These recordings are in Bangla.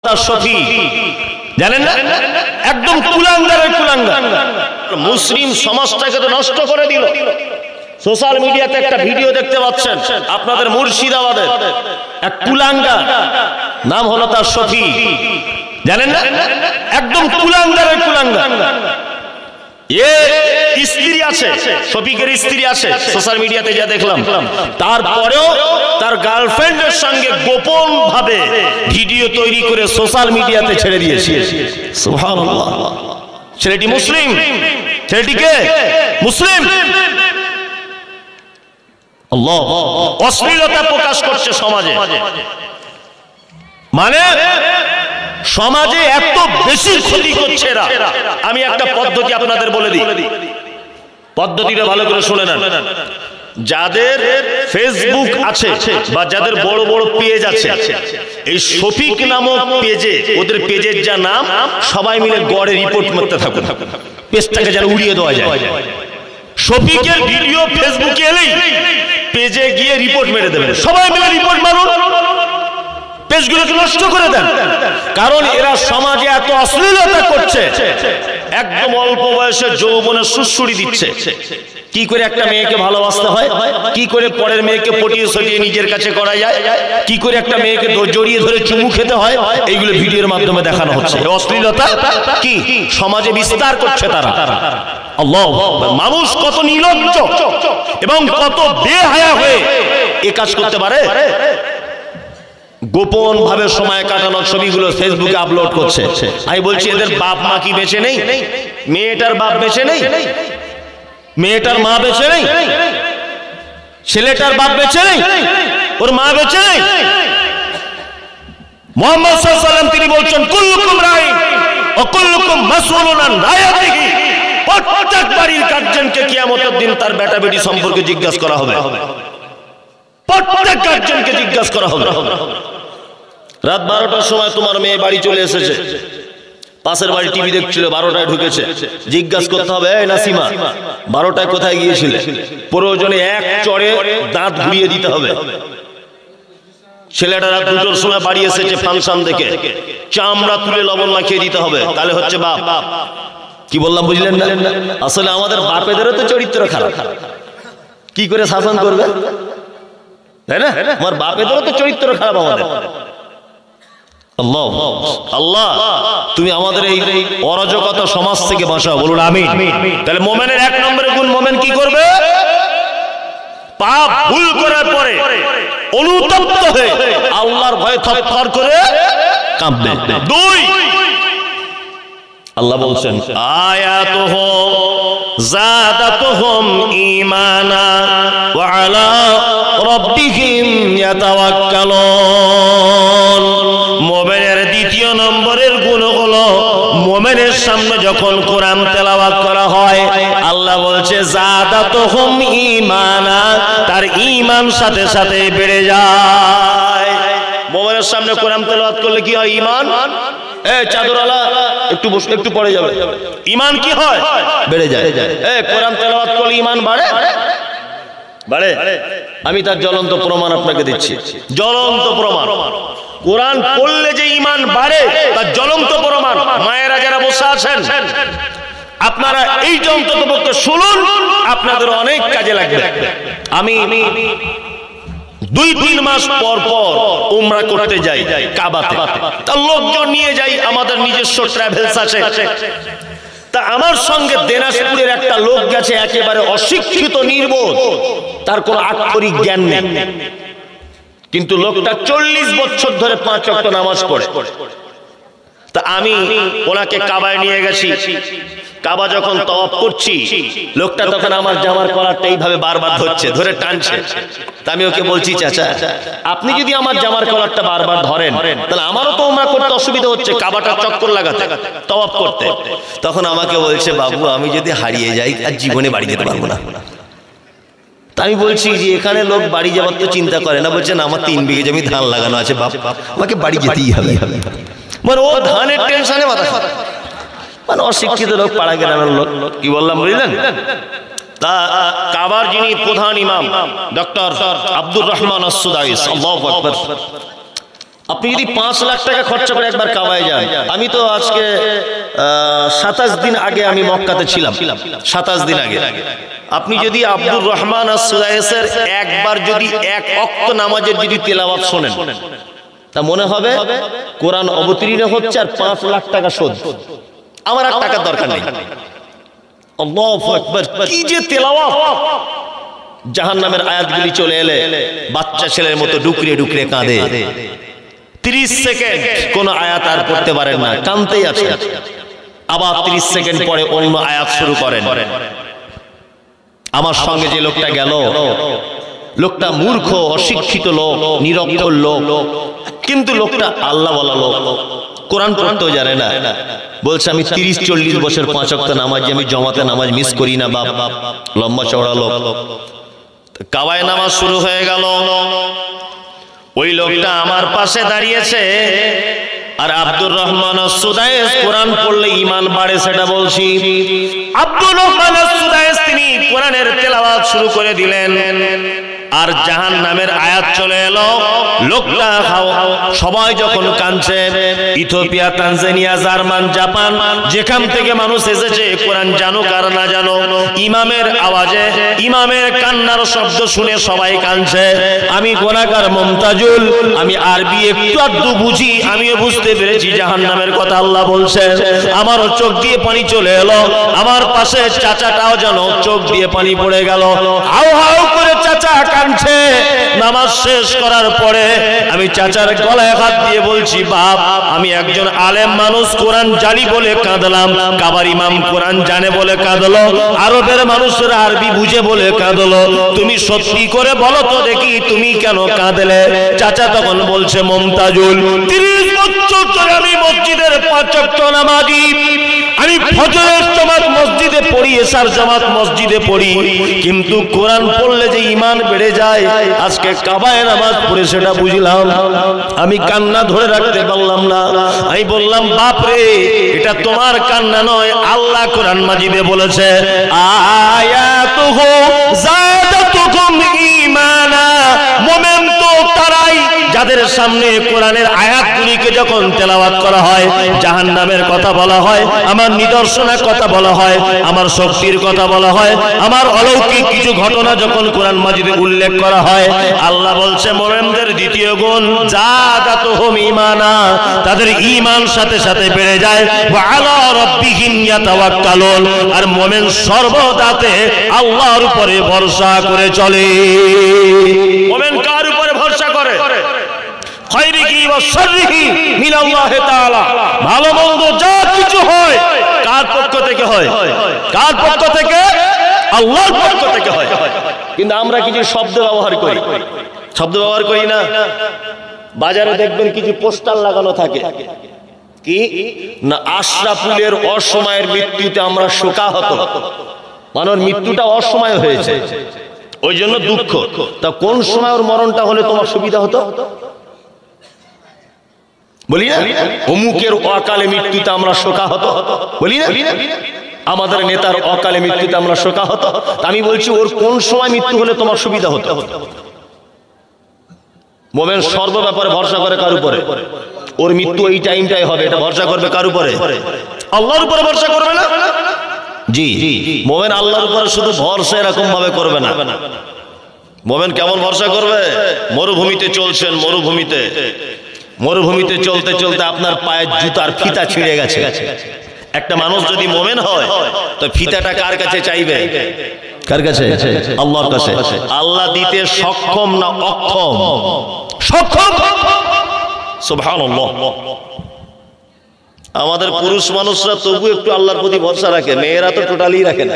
শফি জানেন না, একদম কুলাঙ্গারের কুলাঙ্গার। মুসলিম সমাজটাকে তো নষ্ট করে দিল। সোশ্যাল মিডিয়াতে একটা ভিডিও দেখতে পাচ্ছেন, আপনাদের মুর্শিদাবাদের এক কুলাঙ্গার, নাম হলো তার শফি, জানেন না, একদম কুলাঙ্গারের কুলাঙ্গার। স্ত্রী আছে, শফিকের স্ত্রী আছে, সোশ্যাল মিডিয়াতে যা দেখলাম। তারপরেও তার গার্লফ্রেন্ডের সঙ্গে গোপন ভাবে ভিডিও তৈরি করে সোশ্যাল মিডিয়াতে ছেড়ে দিয়েছে। সুবহানাল্লাহ। ছেলেটি মুসলিম, ছেলেটিকে মুসলিম। আল্লাহ, অশ্লীলতা প্রকাশ করছে সমাজে। মানে সমাজে এত বেশি ক্ষতি করছে এরা। আমি একটা পদ্ধতি আপনাদের বলে দিই, পদ্ধতিটা ভালো করে শুনে নেন। যাদের ফেসবুক আছে বা যাদের বড় বড় পেজ আছে, এই শফিক নামক পেজে, ওদের পেজের যা নাম, সবাই মিলে গড়ে রিপোর্ট করতে থাকুন, পেজটাকে যেন উড়িয়ে দেওয়া যায়। শফিকের ভিডিও ফেসবুকে এলেই পেজে গিয়ে রিপোর্ট মেরে দেবেন, সবাই মিলে রিপোর্ট মারুন, পেজগুলোকে নষ্ট করে দেন। কারণ এরা সমাজে এত অশ্লীলতা করছে, একদম অল্প বয়সে যৌবনের সুড়সুড়ি দিচ্ছে। কি করে একটা মেয়েকে ভালোবাসতে হয়, কি করে পরের মেয়েকে পটিয়ে সটিয়ে নিজের কাছে করা যায়, কি করে একটা মেয়েকে জড়িয়ে ধরে চুমু খেতে হয়, এইগুলো ভিডিওর মাধ্যমে দেখানো হচ্ছে। অশ্লীলতা কি সমাজে বিস্তার করছে তারা। আল্লাহ, মানুষ কত নির্লজ্জ এবং কত বেহায়া হয়ে এ কাজ করতে পারে। গোপন ভাবে সময় কাটানোর ছবিগুলো ফেসবুকে আপলোড করছে। আমি বলছি, এদের বাপ মা কি বেঁচে নেই? মেয়েটার বাপ বেঁচে নেই? মেয়েটার মা বেঁচে নেই? ছেলেটার বাপ বেঁচে নেই? ওর মা বেঁচে নেই? মুহাম্মদ সাল্লাল্লাহু আলাইহি ওয়াসাল্লাম তিনি বলছেন, কুল্লুকুম রাইন ওয়া কুল্লুকুম মাসউলুন আন রায়াতিহি। প্রত্যেক বাড়ির গার্জিয়ানকে কিয়ামতের দিন তার বেটা বেটি সম্পর্কে জিজ্ঞাসা করা হবে। প্রত্যেক গার্জিয়ানকে জিজ্ঞাসা করা হবে। রাত 12টার সময় তোমার মেয়ে বাড়ি চলে এসেছে, পাশের বাড়ি টিভি দেখছিল, 12টায় ঢুকেছে, জিজ্ঞাসা করতে হবে, এই নাসিমা 12টায় কোথায় গিয়েছিলে? প্রয়োজনে এক চড়ে দাঁত ঘুরিয়ে দিতে হবে। ছেলেটা রাত 2টার সময় বাড়ি এসেছে ফাংশন দেখে, চামড়া তুলে লবণ মাখিয়ে দিতে হবে, তাহলে হচ্ছে বাপ। কি বললাম বুঝলেন না? আসলে আমাদের বাপেদেরও তো চরিত্র খারাপ, কি করে শাসন করবে, তাই না? আমার বাপেদেরও তো চরিত্র খারাপ আমাদের। আল্লাহ, আল্লাহ তুমি আমাদের এই অরাজকতা সমাজ থেকে বাঁচাও, বলুন আমিন। তাহলে মোমেনের 1 নম্বরের গুণ, মোমেন কি করবে? পাপ ভুল করার পরে অনুতপ্ত হয়ে আল্লাহর ভয়ে থরথর করে কাঁপবে। 2, আল্লাহ বলছেন, আয়াতুহু যাদাতুহুম ঈমানা ওয়া আলা রাব্বিহিম ইয়াতাওয়াক্কালুন। মুমিনের 2 নম্বরের গুণ হলো, মুমিনের সামনে যখন কোরআন তেলাওয়াত করা হয়, আল্লাহ বলছে যাদাতুহুম ঈমানা, তার ঈমান সাথে সাথে বেড়ে যায়। মুমিনের সামনে কোরআন তেলাওয়াত করলে কি হয়? ঈমান। চাদরওয়ালা একটু বসে, একটু পড়ে যাবে। ঈমান কি হয়? বেড়ে যায়। কোরআন তেলাওয়াত করলে ঈমান বাড়ে, বাড়ে। আমি তার জ্বলন্ত প্রমাণ আপনাকে দিচ্ছি, জ্বলন্ত প্রমাণ। কোরআন পড়লে যে ঈমান বাড়ে তার জ্বলন্ত প্রমাণ। মায়েরা যারা বসে আছেন, আপনারা এই অন্তত পক্ষে শুনুন, আপনাদের অনেক কাজে লাগবে। আমি 2-3 মাস পর পর উমরা করতে যাই কাবাতে, তার লোকজন নিয়ে যাই, আমাদের নিজস্ব ট্রাভেলস আছে। তা আমার সঙ্গে দিনাজপুরের একটা লোক গেছে, একেবারে অশিক্ষিত, নির্বোধ, তার কোনো আক্ষরিক জ্ঞান নেই, কিন্তু লোকটা 40 বছর ধরে 5 ওয়াক্ত নামাজ পড়ে। তা আমি ওনাকে কাবায় নিয়ে গেছি। কাবা যখন তওয়াফ করছি, লোকটা তখন আমার জামার কলারটা এইভাবে বারবার ধরে টানছে। তা আমি ওকে বলছি, চাচা আপনি যদি আমার জামার কলারটা বারবার ধরেন, তাহলে আমারও তো উমরা করতে অসুবিধা হচ্ছে, কাবাটা চক্কর লাগাতে, তওয়াফ করতে। তখন আমাকে বলছে, বাবু আমি যদি হারিয়ে যাই আর জীবনে বাড়ি যেতে পারবো না। তা আমি বলছি যে এখানে লোক বাড়ি যাওয়ার তো চিন্তা করে না। বলছে না, আমার 3 বিঘে জমি ধান লাগানো আছে বাপ, আমাকে বাড়ি যেতেই হবে। মানে ও ধানের টেনশনে মাথা, মানে অশিক্ষিত লোক, পাড়া গ্রামের লোক। কি বললাম বুঝলেন? তা কাবার যিনি প্রধান ইমাম ডক্টর আব্দুর রহমান আস-সুদাইস, আল্লাহু আকবার, আপনি যদি 5 লাখ টাকা খরচা করে একবার কাবায় যান, আমি তো আজকে 27 দিন আগে আমি মক্কাতে ছিলাম, 27 দিন আগে। আপনি যদি আব্দুর রহমান আস-সুদাইসের একবার যদি এক ওয়াক্ত নামাজের যদি তেলাওয়াত শোনেন, তা মনে হবে কোরআন অবতীর্ণ হচ্ছে আর 5 লাখ টাকা শোধ। আমার আর টাকার দরকার নেই। আল্লাহু আকবার, কি যে তেলাওয়াত! জাহান্নামের আয়াতগুলি চলে এলে বাচ্চা ছেলের মতো ডুকরে ডুকরে কাঁদে। 30 সেকেন্ড কোন আয়াত আর পড়তে পারেন না, কাঁদতেই আছে। আবার 30 সেকেন্ড পরে অন্য আয়াত শুরু করেন। আমার সঙ্গে যে লোকটা গেল, লোকটা মূর্খ, অশিক্ষিত লোক, নিরক্ষর লোক, কিন্তু লোকটা আল্লাহ বলা লোক, কোরআন পড়তেও জানে না। বলছে আমি 30-40 বছর 5 ওয়াক্ত নামাজ, আমি জমাতে নামাজ মিস করি না বাপ। লম্বা চওড়া লোক। কাবায় নামাজ শুরু হয়ে গেল। ওই লোকটা আমার পাশে দাঁড়িয়েছে, আর আব্দুর রহমান আস-সুদাইস কোরআন পড়লে ঈমান বাড়ে সেটা বলছি। আব্দুর রহমান আস-সুদাইস তিনি কোরআনের তেলাওয়াত শুরু করে দিলেন, আর জাহান্নামের আয়াত চলে এলো। লোকটা সবাই যখন কাঁদছে, ইথিওপিয়া, তানজানিয়া, জার্মান, জাপান, যেখান থেকে মানুষ এসেছে, কোরআন জানুক আর না জানো, ইমামের আওয়াজে, ইমামের কান্নার শব্দ শুনে সবাই কাঁদছে। আমি গুনাহগার মুমতাজুল, আমি আরবি একটু আধটু বুঝি, আমিও বুঝতে পেরেছি জাহান্নামের কথা আল্লাহ বলছে। আমারও চোখ দিয়ে পানি চলে এলো। আমার পাশে চাচাটাও যেন চোখ দিয়ে পানি পড়ে গেল। হাউ হাউ করে চাচা কাঁদছে। নামাজ শেষ করার পরে আমি চাচার গলায় হাত দিয়ে বলছি, বাপ, আমি একজন আলেম মানুষ, কোরআন জানি বলে কাঁদলাম। কাবার ইমাম কোরআন জানে বলে কাঁদলো, আরবের মানুষরা আরবি বুঝে বলে কাঁদলো। তুমি সত্যি করে বলো তো দেখি, তুমি কেন কাঁদলে? চাচা তখন বলছে, মুমতাজুল, 30 বছর ধরে আমি মসজিদের 5 ওয়াক্ত নামাজি, আমি ফজরের জামাত মসজিদে পড়ি, এশার জামাত মসজিদে পড়ি, কিন্তু কোরআন পড়লে যে ঈমান বেড়ে যায়, আজকে কাবায় নামাজ পড়ে সেটা বুঝলাম। আমি কান্না ধরে রাখতে পারলাম না। আমি বললাম, বাপ রে, এটা তোমার কান্না নয়, আল্লাহ কোরআন মাজিদে বলেছে, আয়াতুহু যাদাতুকুম ঈমানা। মুমিন তো তারাই যাদের সামনে কোরআনের আয়াতগুলিকে যখন তেলাওয়াত করা হয়, জাহান্নামের কথা বলা হয়, আমার নিদর্শনের কথা বলা হয়, আমার শক্তির কথা বলা হয়, আমার অলৌকিক কিছু ঘটনা যখন কোরআন মাজিদে উল্লেখ করা হয়, আল্লাহ বলছে মুমিনদের দ্বিতীয় গুণ, যাদাতুহুম ঈমানা, তাদের ঈমান সাথে সাথে বেড়ে যায়। ওয়া আলা রাব্বিহিম ইয়াতাওয়াক্কালুন, আর মুমিন সর্বদাতে আল্লাহর উপরে ভরসা করে চলে। মুমিন কার উপরে ভরসা করে? খায়রিহি ওয়া শাররিহি মিনাল্লাহি তাআলা। ভালো মন্দ যা কিছু হয় কার পক্ষ থেকে হয়? কার পক্ষ থেকে? আল্লাহর পক্ষ থেকে হয়। কিন্তু আমরা কিছু শব্দ ব্যবহার করি, শব্দ ব্যবহার করি না। বাজারে দেখবেন কিছু পোস্টার লাগানো থাকে, কি না, আশরাফুলের অসময়ের মৃত্যুতে আমরা শোকাহত, মানে ওর মৃত্যুটা অসময় হয়েছে, ওই জন্য দুঃখ। তা কোন সময় ওর মরণটা হলে তোমার সুবিধা হতো? বলি না, অমুকের অকালে মৃত্যুতে আমরা শোকাহত, বলি না, আমাদের নেতার অকালে মৃত্যুতে আমরা শোকাহত। আমি বলছি, ওর কোন সময় মৃত্যু হলে তোমার সুবিধা হতো? মুমিন সর্ব ব্যাপারে ভরসা করে কার উপরে? ওর মৃত্যু এই টাইমটাই হবে, এটা ভরসা করবে কার উপরে? আল্লাহর উপরে ভরসা করবে না? জি, মুমিন আল্লাহর উপরে শুধু ভরসা এরকম ভাবে করবে না। মুমিন কেমন ভরসা করবে? মরুভূমিতে চলছেন, মরুভূমিতে চলতে চলতে আপনার পায়ের জুতার ফিতা ছিঁড়ে গেছে। একটা মানুষ যদি মুমিন হয়, তো ফিতাটা কার কাছে চাইবে? কার কাছে? আল্লাহর কাছে। আল্লাহ দিতে সক্ষম না অক্ষম? সক্ষম। সুবহানাল্লাহ। আমাদের পুরুষ মানুষরা তবু একটু আল্লাহর প্রতি ভরসা রাখে, মেয়েরা তো টোটালি রাখে না।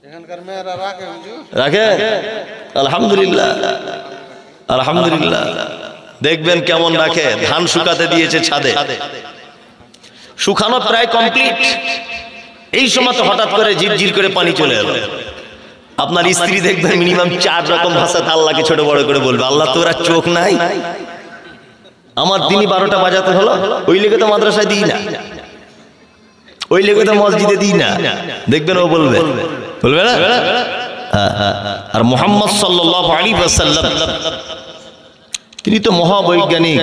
এখানকার মেয়েরা রাখে। আলহামদুলিল্লাহ, আলহামদুলিল্লাহ। দেখবেন কেমন রাখে। ধান শুকাতে দিয়েছে ছাদে, শুকানো প্রায় কমপ্লিট। এই সময় তো হঠাৎ করে ঝিরঝির করে পানি চলে এলো। আপনার স্ত্রী দেখবেন মিনিমাম 4 রকম ভাষাতে আল্লাহকে ছোট বড় করে বলবে, আল্লাহ তোর আর চোখ নাই? আমার দিনই 12টা বাজাতে হলো, ওই লেগে তো মাদ্রাসায় দিই না, ওই লেগে তো মসজিদে দিই না। দেখবেন ও বলবে, বলবে না? আর মুহাম্মদ সাল্লাল্লাহু আলাইহি ওয়াসাল্লাম তিনি তো মহাবৈজ্ঞানিক,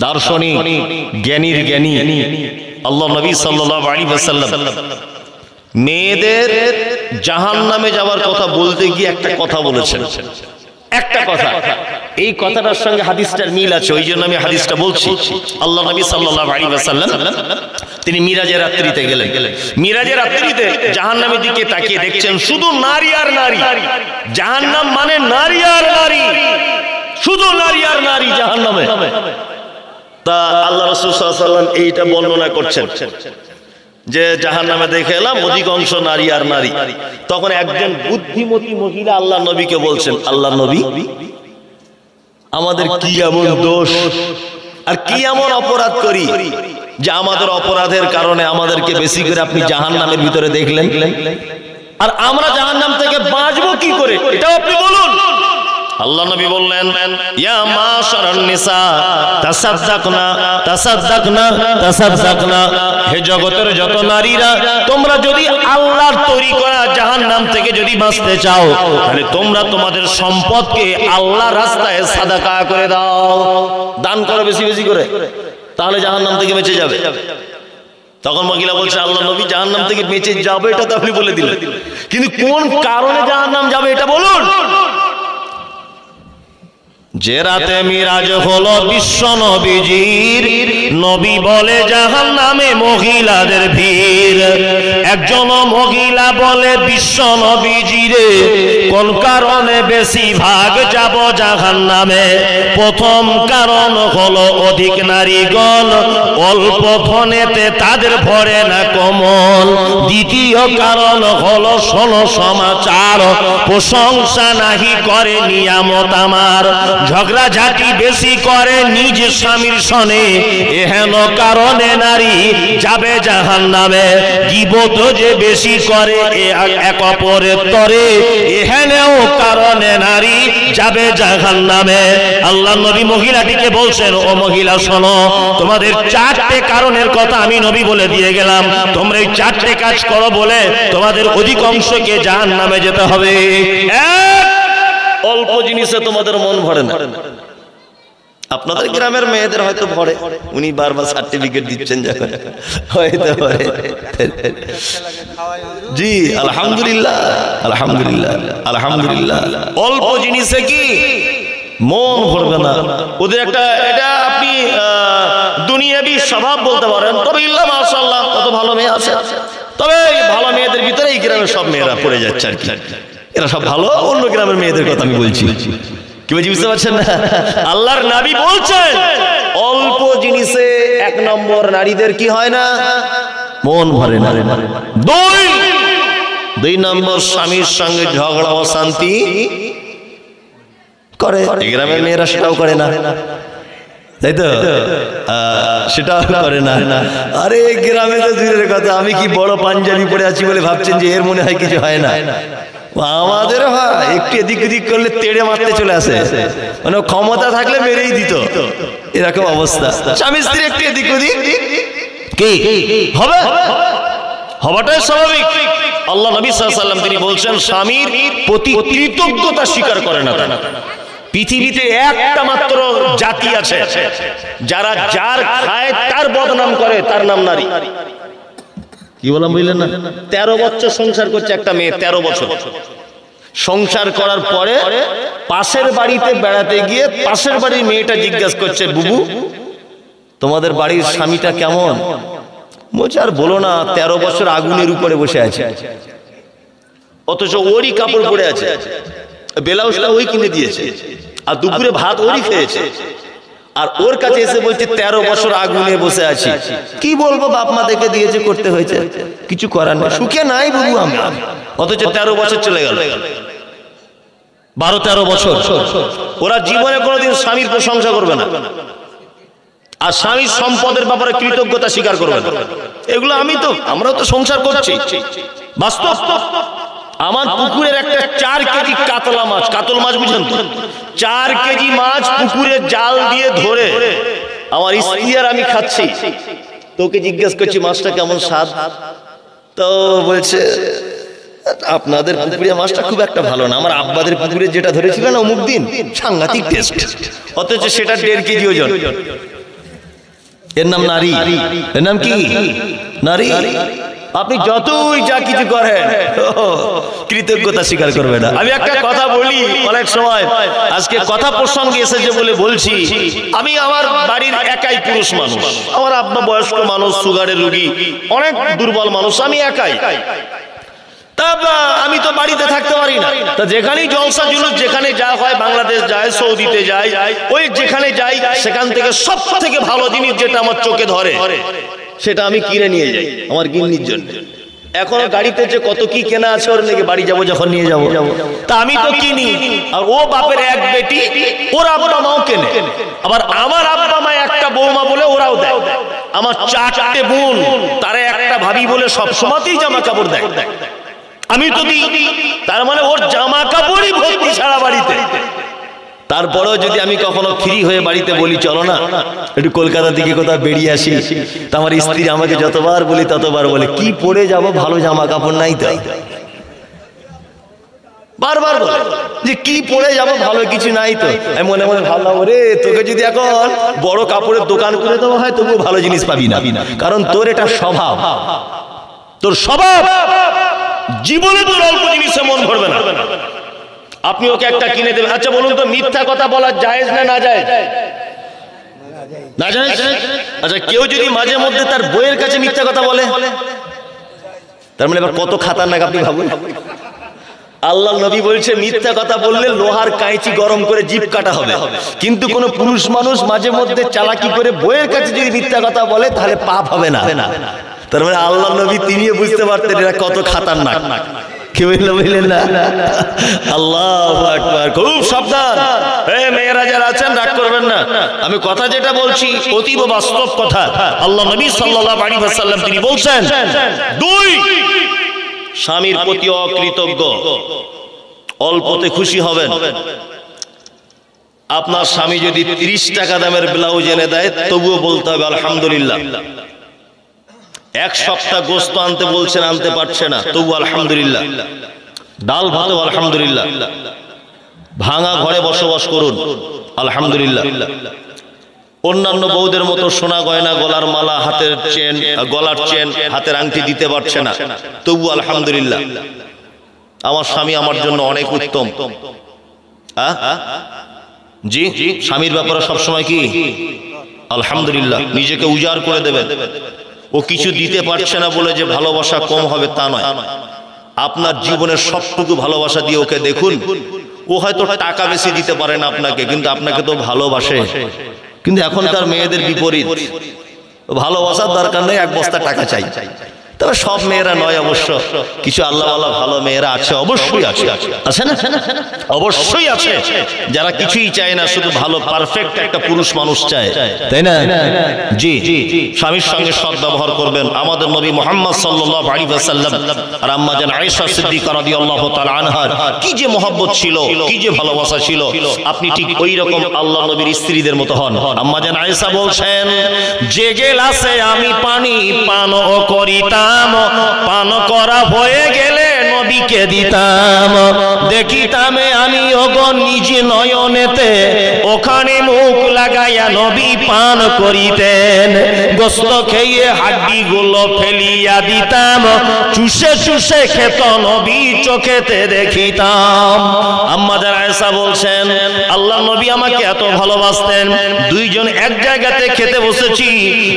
দার্শনিক, জ্ঞানীর জ্ঞানী। আল্লাহ নবী সাল্লাল্লাহু আলাইহি ওয়াসাল্লাম মেয়েদের জাহান্নামে যাওয়ার কথা বলতে গিয়ে একটা কথা বলেছেন, একটা কথা। এই কথাটার সঙ্গে হাদিসটার মিল আছে, ওই জন্য আমি হাদিসটা বলছি। আল্লাহ নবী সাল্লাল্লাহু আলাইহি ওয়াসাল্লাম তিনি মিরাজের রাত্রিতে গেলেন। মিরাজের রাত্রিতে জাহান্নামের দিকে তাকিয়ে দেখছেন শুধু নারী আর নারী। জাহান্নাম মানে নারী আর নারী, শুধু নারী আর নারী জাহান্নামে। তা আল্লাহ রাসূল সাল্লাল্লাহু আলাইহি ওয়াসাল্লাম এইটা বর্ণনা করছেন যে জাহান্নামে দেখে এলাম অধিকাংশ নারী আর নারী। তখন একজন বুদ্ধিমতী মহিলা আল্লাহ নবীকে বলছেন, আল্লাহ নবী, আমাদের কি এমন দোষ আর কি এমন অপরাধ করি যে আমাদের অপরাধের কারণে আমাদেরকে বেশি করে আপনি জাহান্নামের ভিতরে দেখলেন, আর আমরা জাহান্নাম থেকে বাঁচবো কি করে, এটাও আপনি বলুন। আল্লাহ নবী বললেন, ইয়া মাশারান নিসা তাসাদদাকনা তাসাদদাকনা তাসাদদাকনা, হে জগতের যত নারীরা, তোমরা যদি আল্লাহর তৈরি করা জাহান্নাম থেকে যদি বাঁচতে চাও, তাহলে তোমরা তোমাদের সম্পদকে আল্লাহর রাস্তায় সাদাকা করে দাও, দান করো বেশি বেশি করে, তাহলে জাহান্নাম থেকে বেঁচে যাবে। তখন মহিলা বলছে, আল্লাহ নবী, জাহান্নাম থেকে বেঁচে যাবে এটা তো আপনি বলে দিলেন, কিন্তু কোন কারণে জাহান্নাম যাবে এটা বলুন। যে রাতে মিরাজ হলো বিশ্ব নবীজির, নবী বলে জাহান্নামে মহিলাদের ভিড়। একজন মহিলা বলে, বিশ্ব নবীজিরে, কোন কারণে বেশি ভাগ যাব জাহান্নামে? প্রথম কারণ হলো অধিক নারীগণ, অল্প ধনেতে তাদের ভরে না কমল। দ্বিতীয় কারণ হলো শোনো সমাচার, প্রশংসা নাহি করে নিয়ামত আমার, ঝগড়াঝাটি বেশি করে নিজ স্বামীর সনে, এহেন কারণে নারী যাবে জাহান্নামে। গীবত যে বেশি করে এক অপরের তরে, এহেনও কারণে নারী যাবে জাহান্নামে। আল্লাহ নবী মহিলাটিকে বলছেন, ও মহিলা শোনো, তোমাদের চারটে কারণের কথা আমি নবী বলে দিয়ে গেলাম, তোমরা এই চারটে কাজ করো বলে তোমাদের অধিকাংশকে জাহান্নামে যেতে হবে। অল্প জিনিসে তোমাদের মন ভরে না। আপনাদের গ্রামের মেয়েদের হয়তো ভরে, উনি বারবার সার্টিফিকেট দিচ্ছেন যখন, হয়তো ভরে। জি আলহামদুলিল্লাহ আলহামদুলিল্লাহ আলহামদুলিল্লাহ। অল্প জিনিসে কি মন ভরবে না ওদের। একটা এটা আপনি দুনিয়াবি স্বভাব বলতে পারেন, তবে ইল্লা মাশাআল্লাহ কত ভালো মেয়ে আছে। তবে ভালো মেয়েদের ভিতরে এই গ্রামের সব মেয়েরা পড়ে যাচ্ছে আর কি, এরা সব ভালো। অন্য গ্রামের মেয়েদের কথা আমি বলছি, কি বলছি বুঝতে পারছেন না? আল্লাহর নবী বলছেন, অল্প জিনিসে এক নম্বর নারীদের কি হয় না, মন ভরে না। দুই নম্বর স্বামীর সঙ্গে ঝগড়া অশান্তি করে। গ্রামের মেয়েরা সেটাও করে না, তাই তো? সেটাও করে না। আরে গ্রামে তো দূরের কথা, আমি কি বড় পাঞ্জাবি পরে আছি বলে ভাবছেন যে এর মনে হয় কিছু হয় না? আমাদের হয়, একটু এদিক ওদিক করলে তেড়ে মারতে চলে আসে, মানে ক্ষমতা থাকলে মেরেই দিত, এরকম অবস্থা। স্বামী স্ত্রী একটু এদিক ওদিক কি হবে, হওয়াটাই স্বাভাবিক। আল্লাহ নবী সাল্লাল্লাহু আলাইহি ওয়াসাল্লাম তিনি বলছেন, স্বামীর প্রতি কৃতজ্ঞতা স্বীকার করে না। পৃথিবীতে একটা মাত্র জাতি আছে যারা যার খায় তার বদনাম করে, তার নাম নারী। কি বললাম বুঝলেন না? 13 বছর সংসার করছে একটা মেয়ে, 13 বছর সংসার করার পরে পাশের বাড়িতে বেড়াতে গিয়ে পাশের বাড়ির মেয়েটা জিজ্ঞাসা করছে, বুবু তোমাদের বাড়ির স্বামীটা কেমন? বলছে, আর বলো না, 13 বছর আগুনের উপরে বসে আছে, অথচ ওরই কাপড় পরে আছে, ব্লাউজটা ওই কিনে দিয়েছে, আর দুপুরে ভাত ওরই খেয়েছে, আর ওর কাছে এসে বলছে 13 বছর আগুনে বসে আছি। কি বলবো, বাপ মা দেখে দিয়েছে, করতে হয়েছে, কিছু করার নেই, সুখে নাই বুবু আমি। অথচ 13 বছর চলে গেল, 12-13 বছর। ওরা জীবনে কোনোদিন স্বামীর প্রশংসা করবে না, আর স্বামীর সম্পদের ব্যাপারে কৃতজ্ঞতা স্বীকার করবে না। এগুলো আমরাও তো সংসার করছি, বাস্তব। আমার পুকুরের একটা 4 কেজি কাতলা মাছ, কাতল মাছ বুঝেন তো, 4 কেজি মাছ পুকুরে জাল দিয়ে ধরে আমার স্ত্রী আর আমি খাচ্ছি। তোকে জিজ্ঞেস করছি মাছটা কেমন স্বাদ, তো বলছে আপনাদের পুকুরে মাছটা খুব একটা ভালো না, আমার আব্বাদের পুকুরে যেটা ধরেছিলেন অমুক দিন সাংঘাতিক টেস্ট, অথচ সেটা 1.5 কেজি ওজন। এর নাম নারী, এর নাম কি নারী। আপনি যতই যা কিছু করেন কৃতজ্ঞতা স্বীকার করবে না। আমি একটা কথা বলি অনেক সময়, আজকে কথা প্রসঙ্গে এসেছে বলে বলছি, আমি আমার বাড়ির একাই পুরুষ মানুষ, আমার আব্বা বয়স্ক মানুষ, সুগারের রোগী, অনেক দুর্বল মানুষ, আমি একাই। আমি তো বাড়িতে থাকতে পারি না, তা যেখানেই জলসা জুলুস যেখানে যা হয়, বাংলাদেশ যায়, সৌদিতে যাই, ওই যেখানে যাই সেখান থেকে সব থেকে ভালো জিনিস যেটা আমার চোখে ধরে সেটা আমি কিনে নিয়ে যাই আমার গিন্নির জন্য। এখনো গাড়িতে যে কত কি কেনা আছে ওর নাকি বাড়ি যাবো যখন নিয়ে যাবো, তা আমি তো কিনি, আর ও বাপের এক বেটি, ওর আব্বা মাও কেনে, আবার আমার আব্বা মা একটা বৌমা বলে ওরাও দেয়, আমার 4টে বোন তারা একটা ভাবি বলে সব সময়তেই জামা কাপড় দেয়, আমি তো দিই। তার মানে ওর জামা কাপড়ই ভর্তি সারা বাড়িতে। তারপরেও যদি আমি কখনো ফ্রি হয়ে বাড়িতে বলি চলো না একটু কলকাতা দিকে কোথাও বেরিয়ে আসি, তা আমার স্ত্রী আমাকে যতবার বলি ততবার বলে কি পরে যাব, ভালো জামা কাপড় নাই তো, বারবার বলে যে কি পরে যাব, ভালো কিছু নাই তো। আমি মনে মনে ভাবলাম ওরে তোকে যদি এখন বড় কাপড়ের দোকান করে দেওয়া হয় তবুও ভালো জিনিস পাবি না, কারণ তোর এটা স্বভাব, তোর স্বভাব, জীবনে তোর অল্প জিনিসে মন ভরবে না। আপনি ওকে একটা কিনে দেবেন, আচ্ছা বলুন তো মিথ্যা কথা বলা জায়েজ না না জায়েজ? না জায়েজ। আচ্ছা কেউ যদি মাঝে মধ্যে তার বইয়ের কাছে মিথ্যা কথা বলে, তার মানে এবার কত খাতারনাক আপনি ভাবুন। আল্লাহ নবী বলছে মিথ্যা কথা বললে লোহার কাঁচি গরম করে জিভ কাটা হবে, কিন্তু কোন পুরুষ মানুষ মাঝে মধ্যে চালাকি করে বইয়ের কাছে যদি মিথ্যা কথা বলে তাহলে পাপ হবে না। তার মানে আল্লাহ নবী তিনিও বুঝতে পারতেন এরা কত খাতারনাক। কি বললেন না? আল্লাহু আকবার, খুব সাবধান। এই মেয়েরা যারা আছেন রাগ করবেন না, আমি কথা যেটা বলছি অতীব বাস্তব কথা। আল্লাহ নবী সাল্লাল্লাহু আলাইহি ওয়াসাল্লাম তিনি বলছেন, 2 স্বামীর প্রতি অকৃতজ্ঞ অল্পতে খুশি হবেন। আপনার স্বামী যদি 30 টাকা দামের ব্লাউজ এনে দেয় তবুও বলতে হবে আলহামদুলিল্লাহ। 1 সপ্তাহ গোস্ত আনতে বলছেন, আনতে পারছে না, তবু আলহামদুলিল্লাহ। ডাল ভাতেও আলহামদুলিল্লাহ। ভাঙা ঘরে বসবাস করুন, আলহামদুলিল্লাহ। অন্যান্য বউদের মতো সোনা গয়না, গলার মালা, হাতের চেন, গলার চেন, হাতের আংটি দিতে পারছে না, তবু আলহামদুলিল্লাহ। আমার স্বামী আমার জন্য অনেক উত্তম। জি, স্বামীর ব্যাপারে সবসময় কি আলহামদুলিল্লাহ, নিজেকে উজাড় করে দেবেন। ও কিছু দিতে পারছে না বলে যে ভালোবাসা কম হবে তা নয়। আপনার জীবনের সবটুকু ভালোবাসা দিয়ে ওকে দেখুন। ও হয়তো টাকা বেশি দিতে পারে না আপনাকে, কিন্তু আপনাকে তো ভালোবাসে। কিন্তু এখনকার মেয়েদের বিপরীত, ভালোবাসার দরকার নেই, 1 বস্তা টাকা চাই। তবে সব মেয়েরা নয়, অবশ্য কিছু আল্লাহওয়ালা ভালো মেয়েরা আছে, অবশ্যই আছে, আছে না? অবশ্যই আছে, যারা কিছুই চায় না, শুধু ভালো পারফেক্ট একটা পুরুষ মানুষ চায়, তাই না? জি, স্বামীর সঙ্গে সৎ ব্যবহার করবেন। আমাদের নবী মুহাম্মদ সাল্লাল্লাহু আলাইহি ওয়াসাল্লাম আর আম্মা জান আয়েশা সিদ্দিকা রাদিয়াল্লাহু তাআলা আনহার কি যে মহব্বত ছিল, কি যে ভালোবাসা ছিল, আপনি ঠিক ওই রকম আল্লাহ নবীর স্ত্রীদের মতো হন। আম্মা জান আয়েশা বলছেন, যে গেলাসে আমি পানি পান করিতাম, পান করা হয়ে গেলে নবীকে দিতাম, দেখিতাম আমি ওগো নিজ নয়নেতে, ওখানে মুখ লাগাইয়া নবী পান করিতেন। গোস্ত খেয়ে হাড্ডি গুলো ফেলিয়া দিতাম, চুষে চুষে খেত নবী চোখেতে দেখিতাম। আম্মা জান আয়েশা বলছেন, আল্লাহ নবী আমাকে এত ভালোবাসতেন, 2 জন এক জায়গাতে খেতে বসেছি,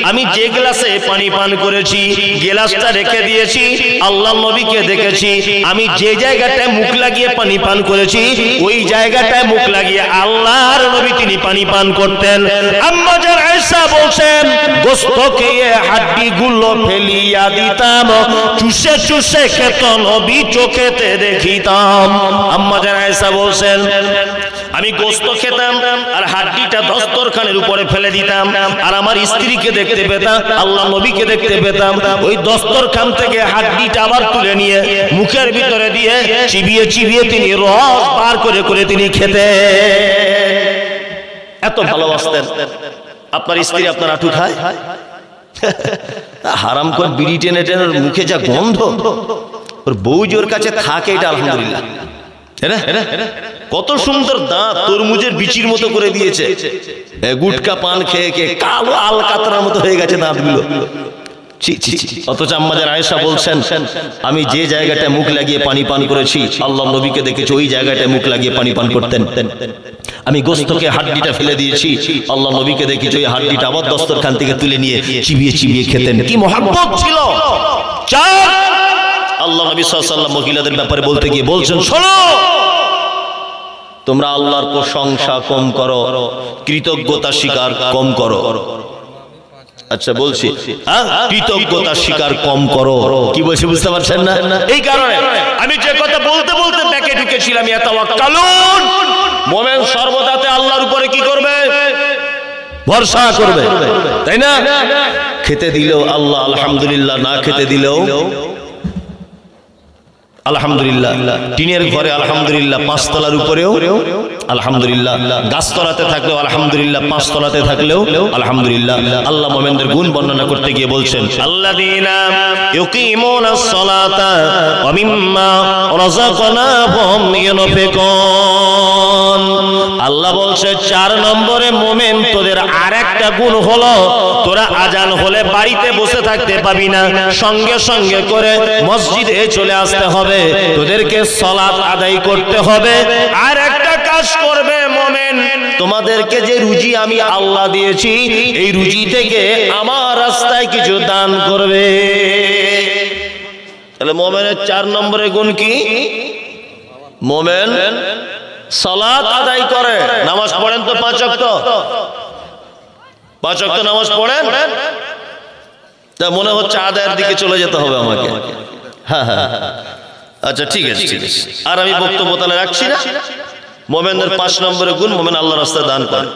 আমি যে গ্লাসে পানি পান করেছি গ্লাসটা রেখে দিয়েছি, আল্লাহ নবীকে দেখেছি, আমি যে জায়গাটায় মুখ লাগিয়ে পানি পান করেছি ওই জায়গাটায় মুখ লাগিয়ে আল্লাহর নবী তিনি পানি পান করতেন। আম্মা জান আয়েশা বলছেন, গোস্ত খেয়ে হাড্ডি গুলো ফেলিয়া দিতাম, চুষে চুষে খেত নবী চোখেতে দেখিতাম। আম্মা জান আয়েশা বলছেন, আমি গোস্ত খেতাম আর হাড্ডিটা দস্তরখানের উপরে ফেলে দিতাম, আর আমার স্ত্রীকে দেখতে পেতাম, আল্লাহ নবীকে দেখতে পেতাম, ওই দস্তরখান থেকে হাড্ডিটা আবার তুলে নিয়ে মুখের ভিতরে দিয়ে চিবিয়ে চিবিয়ে তিনি রস বার করে করে তিনি খেতেন। এত ভালোবাসতেন। আপনার স্ত্রী আপনার আঁটু খায়? হারাম করে বিড়ি টেনে টেনে মুখে যা গন্ধ, ওর বউ জোর কাছে থাকে, এটা আলহামদুলিল্লাহ। কত সুন্দর দাঁত, তরমুজের বিচির মতো করে দিয়েছে, গুটকা পান খেয়ে খেয়ে কালো আল কাতরার মতো হয়ে গেছে দাঁতগুলো। অথচ আম্মাজান আয়েশা বলছেন, আমি যে জায়গাটায় মুখ লাগিয়ে পানি পান করেছি আল্লাহ নবীকে দেখেছি ওই জায়গাটায় মুখ লাগিয়ে পানি পান করতেন। আমি গোস্তকে হাড্ডিটা ফেলে দিয়েছি, আল্লাহ নবীকে দেখেছি ওই হাড্ডিটা আবার দস্তরখান থেকে তুলে নিয়ে চিবিয়ে চিবিয়ে খেতেন। কি মহব্বত ছিল! আল্লাহ নবী সাল্লাল্লাহু আলাইহি ওয়াসাল্লাম মহিলাদের ব্যাপারে বলতে গিয়ে বলছেন, শোনো, তোমরা আল্লাহর প্রশংসা কম করো, কৃতজ্ঞতা স্বীকার কম করো। আচ্ছা বলছি, কৃতজ্ঞতা স্বীকার কম করো। কি বলছি বুঝতে পারছেন না? এই কারণে আমি যে কথা বলতে বলতে ব্যাকে ঢুকেছিলাম, ইয়াতাওয়াক্কালুন, মুমিন সর্বদাতে আল্লাহর উপরে কি করবে? ভরসা করবে, তাই না? খেতে দিলেও আল্লাহ আলহামদুলিল্লাহ, না খেতে দিলেও আলহামদুলিল্লাহ। টিনের ঘরে আলহামদুলিল্লাহ, পাঁচতলার উপরেও আলহামদুলিল্লাহ, গাছতলাতে থাকলেও আলহামদুলিল্লাহ, পাঁচতলাতে থাকলেও আলহামদুলিল্লাহ। আল্লাহ মুমিনদের গুণ বর্ণনা করতে গিয়ে বলছেন, আল্লাযীনা ইউকিমুনাস সালাতা ওয়া মিম্মা রাযাকনাহুম ইউনফিকুন। আল্লাহ বলছে 4 নম্বরে মুমিন তোদের আরেকটা গুণ হলো, তোরা আজান হলে বাড়িতে বসে থাকতে পাবি না, সঙ্গে সঙ্গে করে মসজিদে চলে আসতে হবে, তোদেরকে সালাত আদায় করতে হবে। আর একটা কাজ করবে মুমিন, তোমাদেরকে যে রুজি আমি আল্লাহ দিয়েছি এই রুজি থেকে আমার রাস্তায় কিছু দান করবে। তাহলে মুমিনের 4 নম্বরের গুণ কি? মুমিন সালাত আদায় করে। নামাজ পড়েন তো 5 ওয়াক্ত? 5 ওয়াক্ত নামাজ পড়েন? তা মনে হচ্ছে আদায়ের দিকে চলে যেতে হবে আমাকে। হ্যাঁ হ্যাঁ, আচ্ছা ঠিক আছে ঠিক আছে, আর আমি বক্তব্য তাহলে রাখছি না। মুমিনের 5 নম্বরের গুণ, মুমিন আল্লাহর রাস্তায় দান করে।